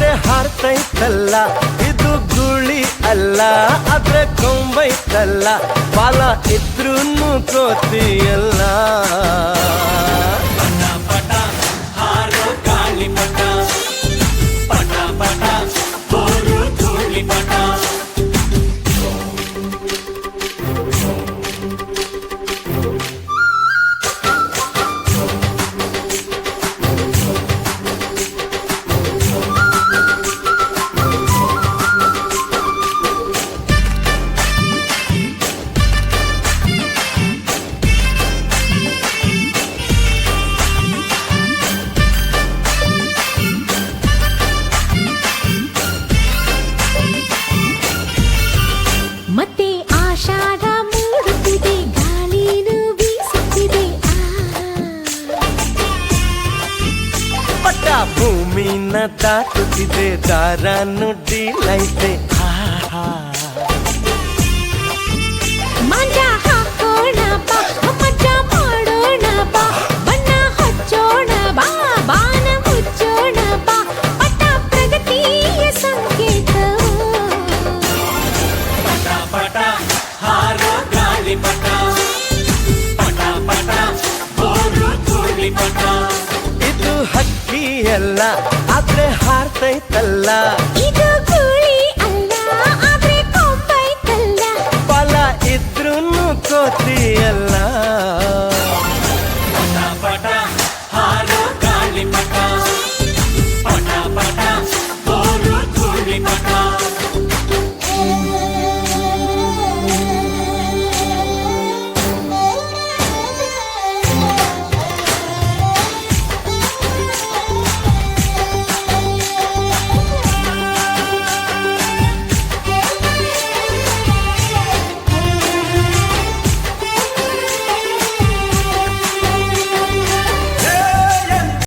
ಆದ್ರೆ ಹಾರ್ತೈತಲ್ಲ ಇದು ಗುಳಿ ಅಲ್ಲ, ಆದ್ರೆ ಕೊಂಬೈತಲ್ಲ ಬಾಲ ಇದ್ರೂ ಕೋತಿಯಲ್ಲ. ಪಟ ಪಟ ಹಾರೋ ಗಾಳಿ ಪಟ, ಪಟ ಪಟ ಬೋರು ಧೂಳಿ ಪಟ. ಮತ್ತೆ ಆಷಾಢ ಮೂಡುತ್ತಿದೆ, ಗಾಳಿನೂ ಬೀಸುತ್ತಿದೆ. ಪಟ್ಟ ಭೂಮಿನ ದಾಟುತ್ತಿದೆ, ದಾರ ನುಡ್ಡಿಲೈತೆ. ಮಂಜ ಹಾಕೋಣ ಬಾ, ಮಜಾ ಮಾಡೋಣ ಬಾ, ಬಣ್ಣ ಹಚ್ಚೋಣ ಬಾ, ಬಾನ ಮುಚ್ಚೋಣ ಬಾ, ಪಟ ಪ್ರಗತಿಯ ಸಂಕೇತ. ಪಟ ಪಟ ಹಾರೋ ಗಾಳಿ ಪಟ, ಪಟ ಪಟ ಬೋರು ಧೂಳಿ ಪಟ. ಇದು ಹಕ್ಕಿಯಲ್ಲ ಆದ್ರೆ ಹಾರ್ತೈತಲ್ಲ, ಇದು ಗೂಳಿ ಅಲ್ಲ ಆದ್ರೆ ಕೊಂಬೈತಲ್ಲ. ಬಾಲ ಇದ್ರೂ ಕೋತಿಯಲ್ಲ. ಪಟ ಪಟ ಹಾರೋ ಗಾಳಿ ಪಟ, ಪಟ ಪಟ ಬೋರು ಧೂಳಿ ಪಟ.